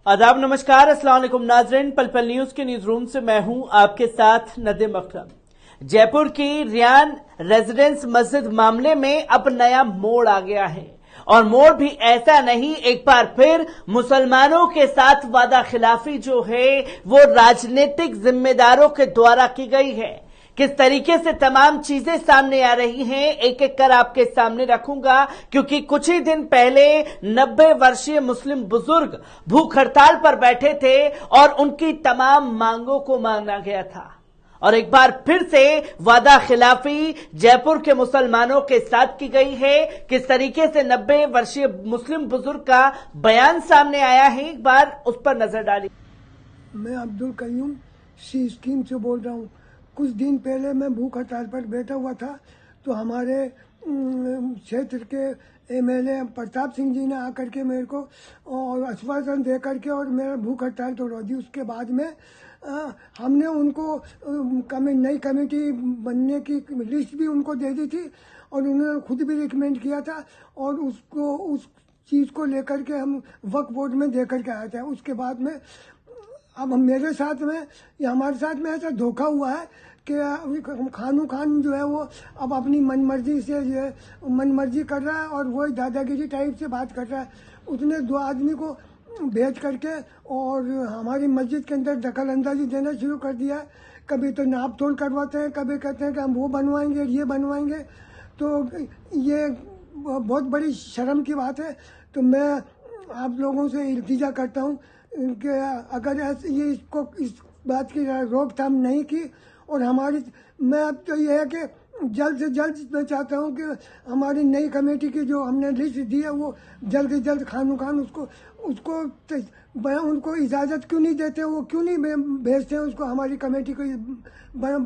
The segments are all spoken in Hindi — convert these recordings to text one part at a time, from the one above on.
आदाब, नमस्कार, अस्सलाम वालेकुम नाज़रीन। पल पल न्यूज के न्यूज रूम से मैं हूं आपके साथ नदीम अकरम। जयपुर की रियान रेजिडेंस मस्जिद मामले में अब नया मोड़ आ गया है और मोड़ भी ऐसा नहीं, एक बार फिर मुसलमानों के साथ वादा खिलाफी जो है वो राजनीतिक जिम्मेदारों के द्वारा की गई है। किस तरीके से तमाम चीजें सामने आ रही हैं, एक एक कर आपके सामने रखूंगा, क्योंकि कुछ ही दिन पहले 90 वर्षीय मुस्लिम बुजुर्ग भूख हड़ताल पर बैठे थे और उनकी तमाम मांगों को माना गया था। और एक बार फिर से वादा खिलाफी जयपुर के मुसलमानों के साथ की गई है। किस तरीके से 90 वर्षीय मुस्लिम बुजुर्ग का बयान सामने आया है, एक बार उस पर नजर डाली। मैं अब्दुल कयूम सी स्कीम से बोल रहा हूँ। कुछ दिन पहले मैं भूख हड़ताल पर बैठा हुआ था तो हमारे क्षेत्र के एमएलए प्रताप सिंह जी ने आकर के मेरे को और आश्वासन दे करके और मेरा भूख हड़ताल तोड़वा दी। उसके बाद में हमने उनको नई कमेटी बनने की लिस्ट भी उनको दे दी थी और उन्होंने खुद भी रिकमेंड किया था और उसको उस चीज़ को लेकर के हम वक्फ बोर्ड में दे करके आए थे। उसके बाद में अब मेरे साथ में या हमारे साथ में ऐसा धोखा हुआ है कि खानू खान जो है वो अब अपनी मनमर्जी से जो है मनमर्जी कर रहा है और वही दादागिरी टाइप से बात कर रहा है। उसने 2 आदमी को भेज करके और हमारी मस्जिद के अंदर दखल अंदाजी देना शुरू कर दिया है। कभी तो नाप तोल करवाते हैं, कभी कहते हैं कि हम वो बनवाएंगे, ये बनवाएंगे। तो ये बहुत बड़ी शर्म की बात है। तो मैं आप लोगों से इल्तिजा करता हूँ कि अगर ये इस बात की रोकथाम नहीं की और हमारी मैं अब तो ये है कि जल्द से जल्द मैं चाहता हूँ कि हमारी नई कमेटी की जो हमने लिस्ट दी है वो जल्द से जल्द खानू खान उसको उनको इजाज़त क्यों नहीं देते, वो क्यों नहीं भेजते हैं उसको हमारी कमेटी को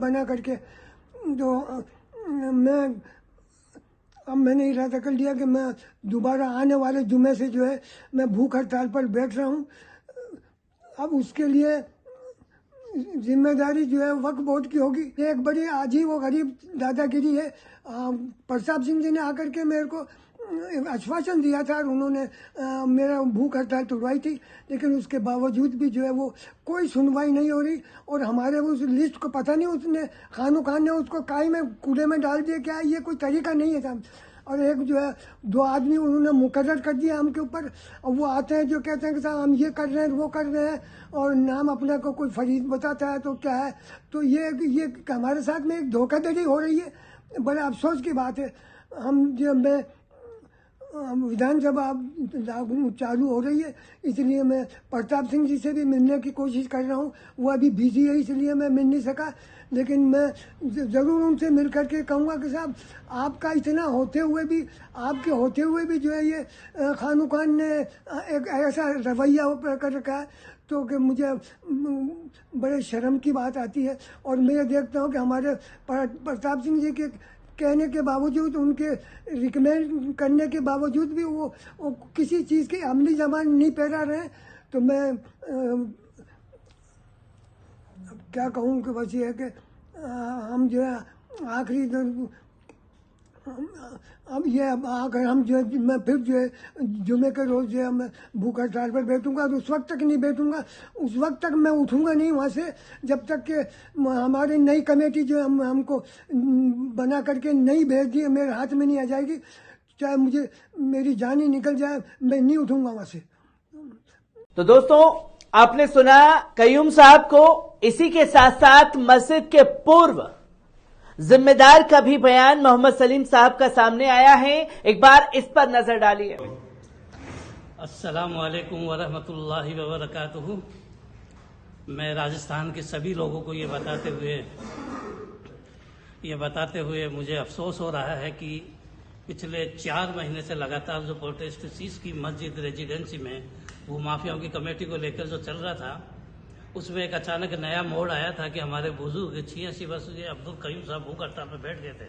बना करके। तो मैंने इरादा कर लिया कि मैं दोबारा आने वाले जुमे से जो है मैं भूख हड़ताल पर बैठ रहा हूँ। अब उसके लिए जिम्मेदारी जो है वक्फ बोर्ड की होगी। एक बड़ी अजीब व गरीब दादागिरी है। प्रताप सिंह जी ने आकर के मेरे को आश्वासन दिया था और उन्होंने मेरा भूख हड़ताल तोड़वाई थी, लेकिन उसके बावजूद भी जो है वो कोई सुनवाई नहीं हो रही और हमारे उस लिस्ट को पता नहीं उसने खानू खान ने उसको काई में कूड़े में डाल दिया। क्या ये कोई तरीका नहीं है साहब। और एक जो है 2 आदमी उन्होंने मुकर्रर कर दिया हमके ऊपर और वो आते हैं जो कहते हैं कि साहब हम ये कर रहे हैं, वो कर रहे हैं और नाम अपना को कोई फरीद बताता है तो क्या है। तो ये हमारे साथ में एक धोखाधड़ी हो रही है। बड़े अफसोस की बात है। हम जो मैं विधानसभा चालू हो रही है, इसलिए मैं प्रताप सिंह जी से भी मिलने की कोशिश कर रहा हूँ। वो अभी बिजी है इसलिए मैं मिल नहीं सका, लेकिन मैं ज़रूर उनसे मिल करके कहूँगा कि साहब आपका इतना होते हुए भी जो है ये खानू खान ने एक ऐसा रवैया कर रखा है तो कि मुझे बड़े शर्म की बात आती है। और मैं देखता हूँ कि हमारे प्रताप सिंह जी के कहने के बावजूद, उनके रिकमेंड करने के बावजूद भी वो किसी चीज़ की अमली जबान नहीं पैरा रहे। तो मैं क्या कहूँ कि बस ये है कि हम जो है आखिरी अब ये अगर हम जो है मैं फिर जो है जुमे के रोज़ जो है मैं भूख हड़ताल पर बैठूंगा तो उस वक्त तक नहीं बैठूंगा, उस वक्त तक मैं उठूंगा नहीं वहाँ से जब तक कि हमारी नई कमेटी जो है हमको बना करके नहीं भेज दी, मेरे हाथ में नहीं आ जाएगी। चाहे मुझे मेरी जान ही निकल जाए, मैं नहीं उठूंगा वहाँ से। तो दोस्तों, आपने सुना कयूम साहब को। इसी के साथ साथ मस्जिद के पूर्व जिम्मेदार का भी बयान मोहम्मद सलीम साहब का सामने आया है, एक बार इस पर नजर डालिए। अस्सलाम वालेकुम वरहमतुल्लाहि वबरकातुहू। मैं राजस्थान के सभी लोगों को ये बताते हुए मुझे अफसोस हो रहा है कि पिछले 4 महीने से लगातार जो प्रोटेस्ट सीस की मस्जिद रेजिडेंसी में भूमाफियाओं की कमेटी को लेकर जो चल रहा था, उसमें एक अचानक नया मोड़ आया था कि हमारे बुजुर्ग 86 वर्ष के अब्दुल कयूम साहब भूख हड़ताल पर बैठ गए थे।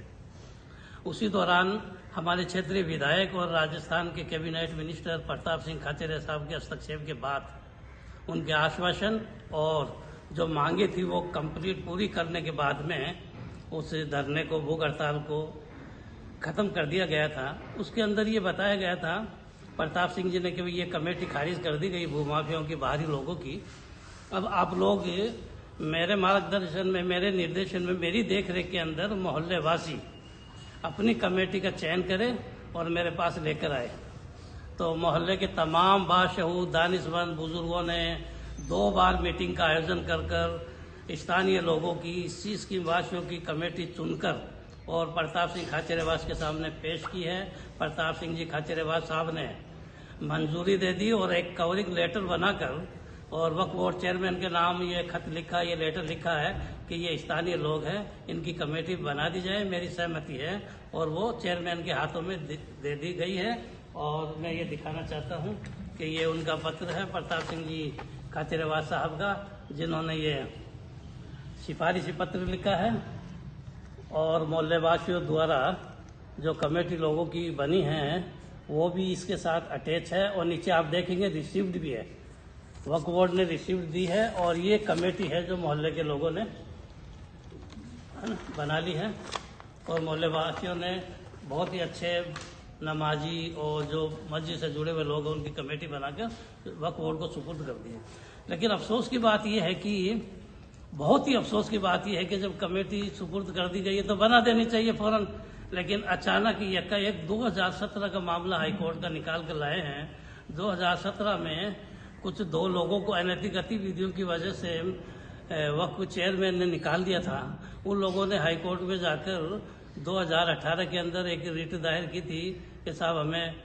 उसी दौरान हमारे क्षेत्रीय विधायक और राजस्थान के कैबिनेट मिनिस्टर प्रताप सिंह खाचरिया साहब के हस्तक्षेप के बाद उनके आश्वासन और जो मांगे थी वो कंप्लीट पूरी करने के बाद में उस धरने को, भूख हड़ताल को ख़त्म कर दिया गया था। उसके अंदर ये बताया गया था प्रताप सिंह जी ने कि ये कमेटी खारिज कर दी गई भूमाफियाओं की, बाहरी लोगों की। अब आप लोग मेरे मार्गदर्शन में, मेरे निर्देशन में, मेरी देखरेख के अंदर मोहल्ले वासी अपनी कमेटी का चयन करें और मेरे पास लेकर आए। तो मोहल्ले के तमाम बाशऊर दानिशमंद बुजुर्गों ने 2 बार मीटिंग का आयोजन कर स्थानीय लोगों की, इसी स्कीम वासियों की कमेटी चुनकर और प्रताप सिंह खाचरेवास के सामने पेश की है। प्रताप सिंह जी खाचरेवास साहब ने मंजूरी दे दी और एक कवरिंग लेटर बनाकर और वक्फ बोर्ड चेयरमैन के नाम ये खत लिखा, ये लेटर लिखा है कि ये स्थानीय लोग हैं, इनकी कमेटी बना दी जाए, मेरी सहमति है। और वो चेयरमैन के हाथों में दे दी गई है। और मैं ये दिखाना चाहता हूँ कि ये उनका पत्र है प्रताप सिंह जी खाचरेवास साहब का, जिन्होंने ये सिफारिशी पत्र लिखा है। और मोहल्लेवासियों द्वारा जो कमेटी लोगों की बनी है वो भी इसके साथ अटैच है। और नीचे आप देखेंगे रिसीव्ड भी है, वक्फ बोर्ड ने रिसीव्ड दी है। और ये कमेटी है जो मोहल्ले के लोगों ने बना ली है। और मोहल्ले वासियों ने बहुत ही अच्छे नमाजी और जो मस्जिद से जुड़े हुए लोग हैं उनकी कमेटी बनाकर वक्फ बोर्ड को सुपुर्द कर दी है। लेकिन अफसोस की बात यह है कि बहुत ही अफसोस की बात यह है कि जब कमेटी सुपुर्द कर दी गई है तो बना देनी चाहिए फौरन। लेकिन अचानक यकायक 2017 का मामला हाईकोर्ट का निकाल कर लाए हैं। 2017 में कुछ 2 लोगों को अनैतिक गतिविधियों की वजह से वक्फ चेयरमैन ने निकाल दिया था। उन लोगों ने हाईकोर्ट में जाकर 2018 के अंदर एक रिट दायर की थी कि साहब हमें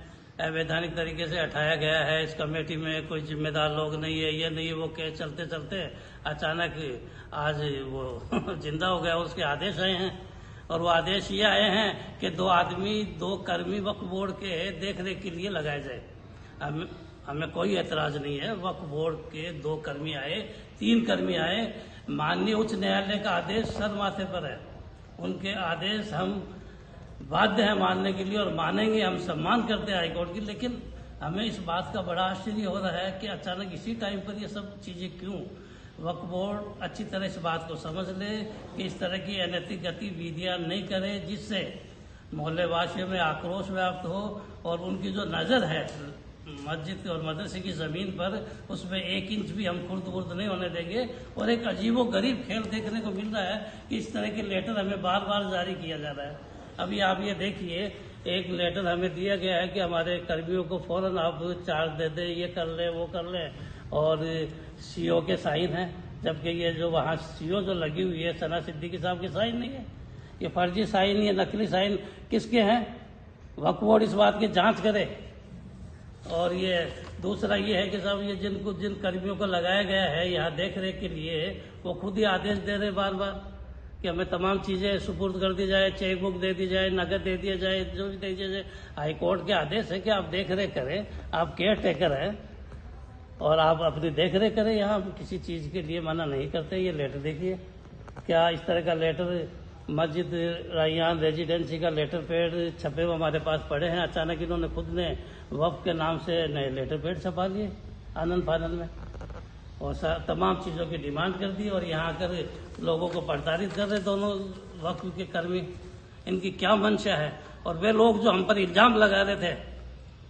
अवैधानिक तरीके से हटाया गया है, इस कमेटी में कोई जिम्मेदार लोग नहीं है, ये नहीं है, वो केस चलते चलते अचानक आज वो जिंदा हो गया। उसके आदेश आए हैं और वो आदेश ये आए हैं कि 2 कर्मी वक्फ बोर्ड के देख रेख के लिए लगाए जाए। हमें कोई एतराज नहीं है। वक्फ बोर्ड के 2 कर्मी आए, 3 कर्मी आए। माननीय उच्च न्यायालय का आदेश सर माथे पर है, उनके आदेश हम बाध्य हैं मानने के लिए और मानेंगे, हम सम्मान करते हैं हाईकोर्ट की। लेकिन हमें इस बात का बड़ा आश्चर्य हो रहा है कि अचानक इसी टाइम पर ये सब चीजें क्यों। वक्फ बोर्ड अच्छी तरह इस बात को समझ ले कि इस तरह की अनैतिक गतिविधियां नहीं करे जिससे मोहल्ले वासियों में आक्रोश व्याप्त हो। और उनकी जो नजर है मस्जिद और मदरसे की जमीन पर, उसमें 1 इंच भी हम खुर्द नहीं होने देंगे। और एक अजीबो गरीब खेल देखने को मिल रहा है कि इस तरह के लेटर हमें बार बार जारी किया जा रहा है। अभी आप ये देखिए, एक लेटर हमें दिया गया है कि हमारे कर्मियों को फौरन आप चार्ज दे दे, ये कर ले, वो कर ले। और सीओ के साइन है, जबकि ये जो वहाँ सीओ जो लगी हुई है सना सिद्दीकी साहब के साइन नहीं है। ये फर्जी साइन, ये नकली साइन किसके हैं? वक्फ बोर्ड इस बात की जांच करे। और ये दूसरा ये है कि साहब ये जिन कर्मियों को लगाया गया है यहाँ देख रेख के लिए, वो खुद ही आदेश दे रहे बार बार कि हमें तमाम चीजें सुपुर्द कर दी जाए, चेक बुक दे दी जाए, नकद दे दिया जाए, जो भी दे दिया जाए। हाईकोर्ट के आदेश है कि आप देख रेख करें, आप केयर टेकर हैं और आप अपनी देख रेख करें। यहाँ हम किसी चीज के लिए मना नहीं करते। ये लेटर देखिए, क्या इस तरह का लेटर मस्जिद रैयान रेजिडेंसी का लेटर पैड छपे हुए हमारे पास पड़े हैं। अचानक इन्होंने खुद ने वक्फ के नाम से नए लेटर पैड छपा लिए आनंद फानंद में और तमाम चीज़ों की डिमांड कर दी। और यहाँ आकर लोगों को प्रताड़ित कर रहे दोनों वक्फ के कर्मी। इनकी क्या मंशा है? और वे लोग जो हम पर इल्जाम लगा रहे थे,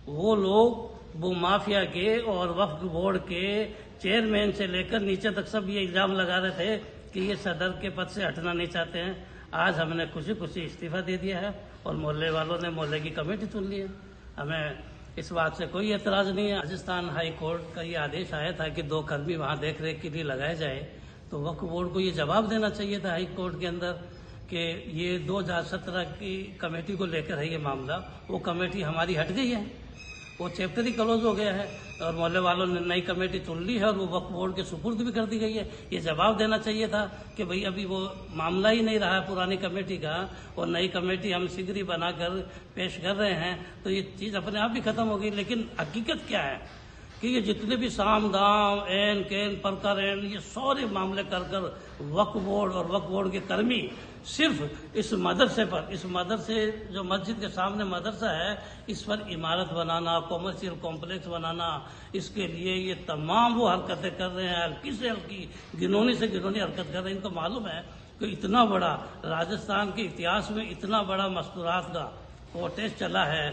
वो लोग भूमाफिया के और वक्फ बोर्ड के चेयरमैन से लेकर नीचे तक सब ये इल्जाम लगा रहे थे कि ये सदर के पद से हटना नहीं चाहते हैं। आज हमने खुशी खुशी इस्तीफा दे दिया है और मोहल्ले वालों ने मोहल्ले की कमेटी चुन ली है। हमें इस बात से कोई एतराज नहीं है। राजस्थान हाई कोर्ट का ये आदेश आया था कि 2 कर्मी वहाँ देख रेख के लिए लगाए जाए, तो वक्फ बोर्ड को ये जवाब देना चाहिए था हाई कोर्ट के अंदर कि ये 2017 की कमेटी को लेकर है ये मामला। वो कमेटी हमारी हट गई है, वो चैप्टर ही क्लोज हो गया है और मोहल्ले वालों ने नई कमेटी चुन ली है और वो वक्फ बोर्ड के सुपुर्द भी कर दी गई है। ये जवाब देना चाहिए था कि भाई अभी वो मामला ही नहीं रहा है पुरानी कमेटी का और नई कमेटी हम शीघ्र ही बनाकर पेश कर रहे हैं, तो ये चीज़ अपने आप ही खत्म हो गई। लेकिन हकीकत क्या है कि ये जितने भी साम दाम एन कैन परकर एन ये सारे मामले कर वक्फ बोर्ड और वक्फ बोर्ड के कर्मी सिर्फ इस मदरसे पर, इस मदरसे जो मस्जिद के सामने मदरसा है, इस पर इमारत बनाना, कॉमर्शियल कॉम्प्लेक्स बनाना, इसके लिए ये तमाम वो हरकतें कर रहे हैं। हल्की से हल्की घिनौनी से घिनौनी हरकत कर रहे हैं। इनको मालूम है कि इतना बड़ा राजस्थान के इतिहास में इतना बड़ा मस्तूरात का प्रोटेस्ट चला है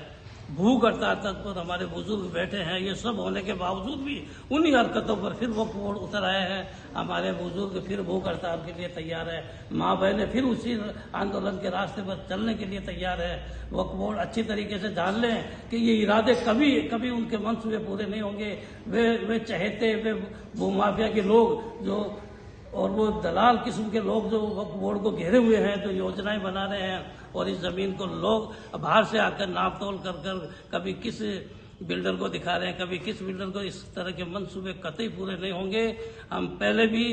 भूख हड़ताल तक पर हमारे बुजुर्ग बैठे हैं। ये सब होने के बावजूद भी उन्हीं हरकतों पर फिर वक्फ बोर्ड उतर आए हैं। हमारे बुजुर्ग फिर भूख हड़ताल के लिए तैयार है, माँ बहनें फिर उसी आंदोलन के रास्ते पर चलने के लिए तैयार है। वक्फ बोर्ड अच्छी तरीके से जान लें कि ये इरादे कभी कभी उनके मंसूबे पूरे नहीं होंगे। वे चहेते, वे भूमाफिया के लोग जो और वो दलाल किस्म के लोग जो वक्फ बोर्ड को घेरे हुए हैं, जो योजनाएं बना रहे हैं, और इस जमीन को लोग बाहर से आकर नाप तोल कर कभी किस बिल्डर को दिखा रहे हैं, कभी किस बिल्डर को। इस तरह के मंसूबे कतई पूरे नहीं होंगे। हम पहले भी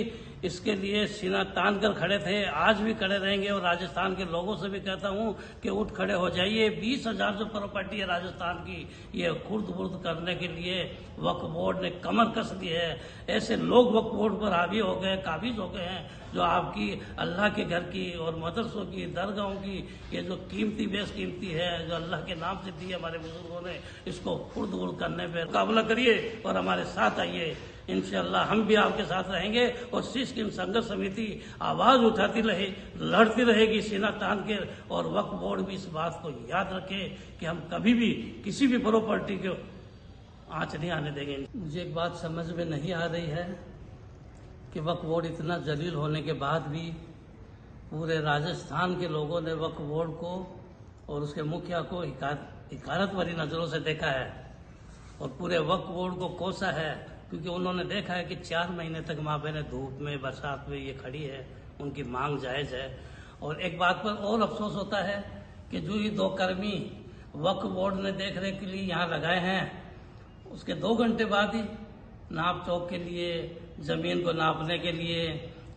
इसके लिए सीना तान कर खड़े थे, आज भी खड़े रहेंगे। और राजस्थान के लोगों से भी कहता हूं कि उठ खड़े हो जाइए। 20,000 जो प्रॉपर्टी है राजस्थान की, ये खुर्द बुर्द करने के लिए वक्फ बोर्ड ने कमर कस दी है। ऐसे लोग वक्फ बोर्ड पर हावी हो गए, काबिज हो गए हैं, जो आपकी अल्लाह के घर की और मदरसों की, दरगाहों की ये जो कीमती बेशकीमती है, जो अल्लाह के नाम से दी है हमारे बुजुर्गों ने, इसको खुर्द बुर्द करने पर मुकाबला करिए और हमारे साथ आइए। इंशाअल्लाह हम भी आपके साथ रहेंगे। और सिस्किम संघर्ष समिति आवाज उठाती रहे, लड़ती रहेगी सीना तान के। और वक्फ बोर्ड भी इस बात को याद रखे कि हम कभी भी किसी भी प्रॉपर्टी को आंच नहीं आने देंगे। मुझे एक बात समझ में नहीं आ रही है कि वक्फ बोर्ड इतना जलील होने के बाद भी पूरे राजस्थान के लोगों ने वक्फ बोर्ड को और उसके मुखिया को हिकारत भरी नजरों से देखा है और पूरे वक्फ बोर्ड को कोसा है, क्योंकि उन्होंने देखा है कि 4 महीने तक माँ बहनें धूप में, बरसात में ये खड़ी है, उनकी मांग जायज है। और एक बात पर और अफसोस होता है कि जो ये 2 कर्मी वक्फ बोर्ड ने देख रेख के लिए यहाँ लगाए हैं, उसके 2 घंटे बाद ही नाप चौक के लिए, जमीन को नापने के लिए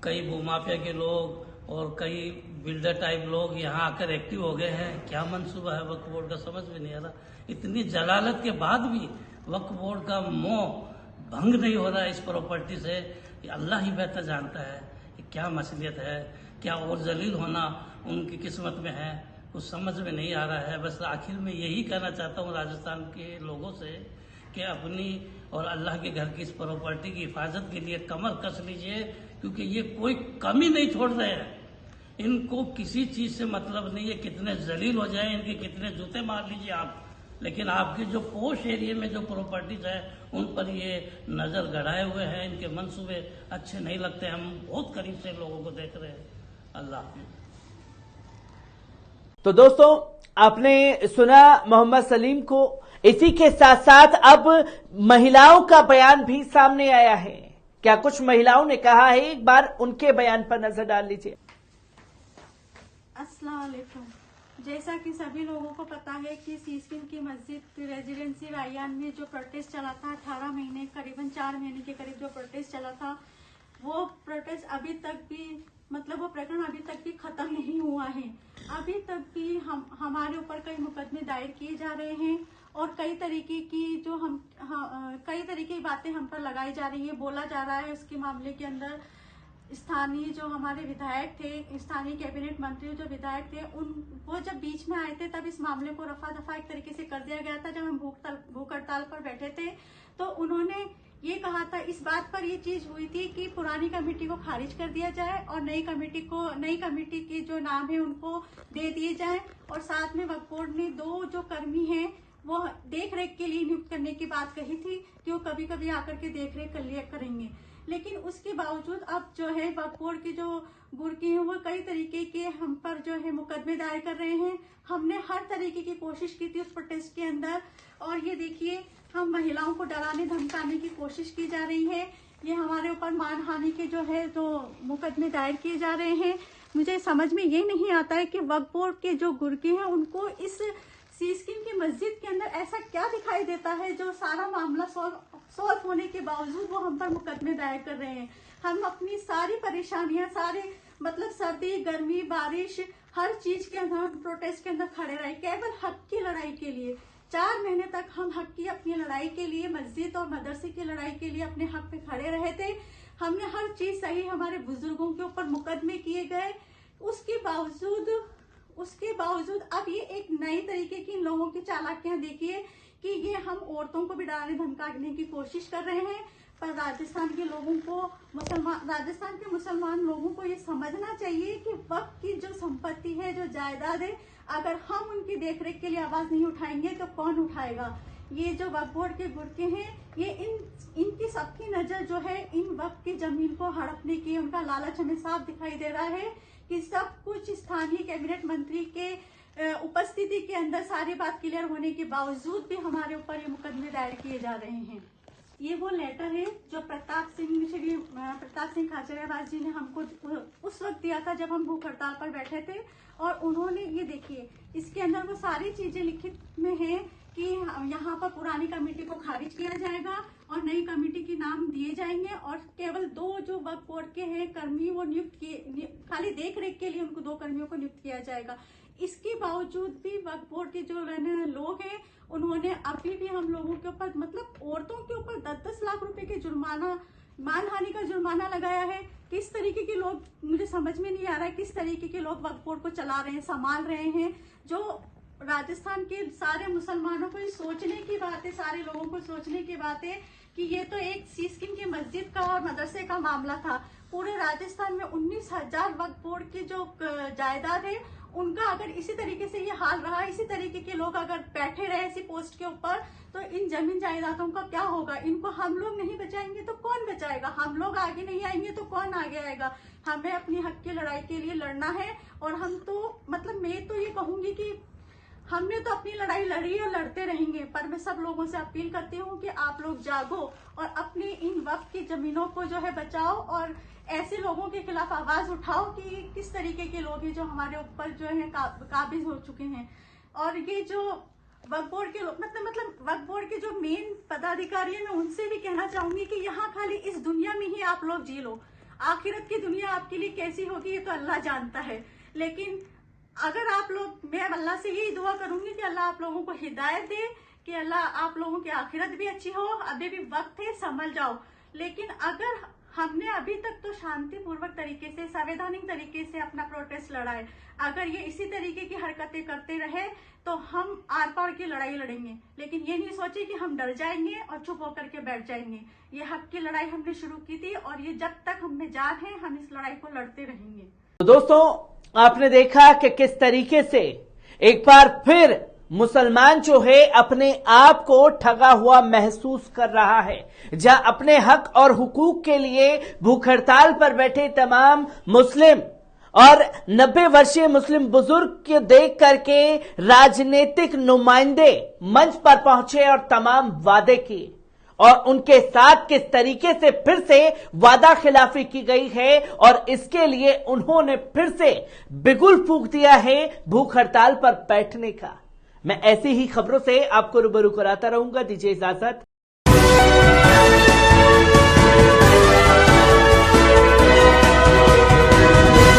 कई भूमाफिया के लोग और कई बिल्डर टाइप लोग यहाँ आकर एक्टिव हो गए हैं। क्या मंसूबा है वक्फ बोर्ड का, समझ में नहीं आ रहा। इतनी जलालत के बाद भी वक्फ बोर्ड का मोह भंग नहीं हो रहा है इस प्रॉपर्टी से। अल्लाह ही बेहतर जानता है कि क्या मसलियत है, क्या और जलील होना उनकी किस्मत में है, कुछ समझ में नहीं आ रहा है। बस आखिर में यही कहना चाहता हूँ राजस्थान के लोगों से कि अपनी और अल्लाह के घर की इस प्रॉपर्टी की हिफाजत के लिए कमर कस लीजिए, क्योंकि ये कोई कमी नहीं छोड़ रहे हैं। इनको किसी चीज से मतलब नहीं है कितने जलील हो जाए, इनके कितने जूते मार लीजिए आप, लेकिन आपके जो पोश एरिया में जो प्रॉपर्टीज है उन पर ये नजर गड़ाए हुए हैं। इनके मंसूबे अच्छे नहीं लगते, हम बहुत करीब से लोगों को देख रहे हैं। अल्लाह हाफिज। तो दोस्तों, आपने सुना मोहम्मद सलीम को। इसी के साथ साथ अब महिलाओं का बयान भी सामने आया है। क्या कुछ महिलाओं ने कहा है, एक बार उनके बयान पर नजर डाल लीजिए। अस्सलाम वालेकुम। जैसा कि सभी लोगों को पता है कि सिस्किम की मस्जिद रेजिडेंसी रायन में जो प्रोटेस्ट चला था, 18 महीने, करीबन 4 महीने के करीब जो प्रोटेस्ट चला था, वो प्रोटेस्ट अभी तक भी, मतलब वो प्रकरण अभी तक भी खत्म नहीं हुआ है। अभी तक भी हमारे ऊपर कई मुकदमे दायर किए जा रहे हैं और कई तरीके की कई तरीके की बातें हम पर लगाई जा रही है, बोला जा रहा है। उसके मामले के अंदर स्थानीय जो हमारे विधायक थे, स्थानीय कैबिनेट मंत्री जो विधायक थे, वो जब बीच में आए थे तब इस मामले को रफा दफा एक तरीके से कर दिया गया था। जब हम भूख हड़ताल पर बैठे थे तो उन्होंने ये कहा था, इस बात पर ये चीज हुई थी कि पुरानी कमेटी को खारिज कर दिया जाए और नई कमेटी के जो नाम है उनको दे दिए जाए। और साथ में वक्फ बोर्ड ने 2 जो कर्मी हैं वो देख रेख के लिए नियुक्त करने की बात कही थी कि वो कभी कभी आकर के देख रेख करेंगे। लेकिन उसके बावजूद अब जो है वक्फ बोर्ड के जो बुर्की हैं वो कई तरीके के हम पर जो है मुकदमे दायर कर रहे हैं। हमने हर तरीके की कोशिश की थी उस प्रोटेस्ट के अंदर, और ये देखिए हम महिलाओं को डराने धमकाने की कोशिश की जा रही है। ये हमारे ऊपर मानहानि के जो है तो मुकदमे दायर किए जा रहे हैं। मुझे समझ में ये नहीं आता है कि वक्फ बोर्ड के जो गुर्गे हैं उनको इस सिस्किम की मस्जिद के अंदर ऐसा क्या दिखाई देता है जो सारा मामला सॉल्व होने के बावजूद वो हम पर मुकदमे दायर कर रहे हैं। हम अपनी सारी परेशानियां, सारे मतलब सर्दी, गर्मी, बारिश, हर चीज के अंदर प्रोटेस्ट के अंदर खड़े रहे केवल हक की लड़ाई के लिए। 4 महीने तक हम हक की अपनी लड़ाई के लिए, मस्जिद और मदरसे की लड़ाई के लिए अपने हक पे खड़े रहे थे। हमने हर चीज सही, हमारे बुजुर्गों के ऊपर मुकदमे किए गए, उसके बावजूद अब ये एक नई तरीके की लोगों की चालाकियां देखिए कि ये हम औरतों को भी डराने धमकाने की कोशिश कर रहे हैं। पर राजस्थान के लोगों को, राजस्थान के मुसलमान लोगों को ये समझना चाहिए कि वक्त की जो संपत्ति है, जो जायदाद है, अगर हम उनकी देखरेख के लिए आवाज नहीं उठाएंगे तो कौन उठाएगा। ये जो वक्फ बोर्ड के गुर्के हैं, ये इनकी सबकी नजर जो है इन वक्फ की जमीन को हड़पने की, उनका लालच हमें साफ दिखाई दे रहा है कि सब कुछ स्थानीय कैबिनेट मंत्री के उपस्थिति के अंदर सारी बात क्लियर होने के बावजूद भी हमारे ऊपर ये मुकदमे दायर किए जा रहे हैं। ये वो लेटर है जो श्री प्रताप सिंह खाचरियावास जी ने हमको उस वक्त दिया था जब हम भूख हड़ताल पर बैठे थे, और उन्होंने ये देखिए इसके अंदर वो सारी चीजें लिखित में है कि यहाँ पर पुरानी कमेटी को खारिज किया जाएगा और नई कमेटी के नाम दिए जाएंगे, और केवल 2 जो वक्फ बोर्ड के हैं कर्मी वो नियुक्त किए, खाली देख रेख के लिए उनको 2 कर्मियों को नियुक्त किया जाएगा। इसके बावजूद भी वक्फ बोर्ड के जो लोग हैं उन्होंने अभी भी हम लोगों के ऊपर, मतलब औरतों के ऊपर 10-10 लाख रुपए के जुर्माना, मानहानि का जुर्माना लगाया है। किस तरीके के लोग, मुझे समझ में नहीं आ रहा है किस तरीके के लोग वक्फ बोर्ड को चला रहे हैं, संभाल रहे हैं। जो राजस्थान के सारे मुसलमानों को सोचने की बात है, सारे लोगों को सोचने की बात है कि ये तो एक सीस्किन की मस्जिद का और मदरसे का मामला था। पूरे राजस्थान में 19,000 वक्फ बोर्ड की जो जायदाद है उनका अगर इसी तरीके से ये हाल रहा, इसी तरीके के लोग अगर बैठे रहे इसी पोस्ट के ऊपर, तो इन जमीन जायदादों का क्या होगा। इनको हम लोग नहीं बचाएंगे तो कौन बचाएगा। हम लोग आगे नहीं आएंगे तो कौन आगे आएगा। हमें अपनी हक की लड़ाई के लिए लड़ना है, और हम तो मतलब मैं तो ये कहूंगी कि हमने तो अपनी लड़ाई लड़ी और लड़ते रहेंगे, पर मैं सब लोगों से अपील करती हूँ कि आप लोग जागो और अपनी इन वक्फ की जमीनों को जो है बचाओ, और ऐसे लोगों के खिलाफ आवाज उठाओ कि किस तरीके के लोग हैं जो हमारे ऊपर जो है काबिज हो चुके हैं। और ये जो वक्फ बोर्ड के लोग, मतलब वक्फ बोर्ड के जो मेन पदाधिकारी है, मैं उनसे भी कहना चाहूंगी कि यहाँ खाली इस दुनिया में ही आप लोग जी लो, आखिरत की दुनिया आपके लिए कैसी होगी ये तो अल्लाह जानता है। लेकिन अगर आप लोग, मैं अल्लाह से यही दुआ करूंगी कि अल्लाह आप लोगों को हिदायत दे कि अल्लाह आप लोगों की आखिरत भी अच्छी हो। अभी भी वक्त है, संभल जाओ। लेकिन अगर हमने अभी तक तो शांतिपूर्वक तरीके से, संवैधानिक तरीके से अपना प्रोटेस्ट लड़ा है, अगर ये इसी तरीके की हरकतें करते रहे तो हम आर पार की लड़ाई लड़ेंगे। लेकिन ये नहीं सोचे कि हम डर जाएंगे और चुप होकर के बैठ जाएंगे। ये हक की लड़ाई हमने शुरू की थी, और ये जब तक हम में जान है हम इस लड़ाई को लड़ते रहेंगे। तो दोस्तों, आपने देखा कि किस तरीके से एक बार फिर मुसलमान जो है अपने आप को ठगा हुआ महसूस कर रहा है, जहां अपने हक और हुकूक के लिए भूख हड़ताल पर बैठे तमाम मुस्लिम और 90 वर्षीय मुस्लिम बुजुर्ग के देख करके राजनीतिक नुमाइंदे मंच पर पहुंचे और तमाम वादे किए, और उनके साथ किस तरीके से फिर से वादा खिलाफी की गई है, और इसके लिए उन्होंने फिर से बिगुल फूंक दिया है भूख हड़ताल पर बैठने का। मैं ऐसी ही खबरों से आपको रूबरू कराता रहूंगा। दीजिए इजाजत,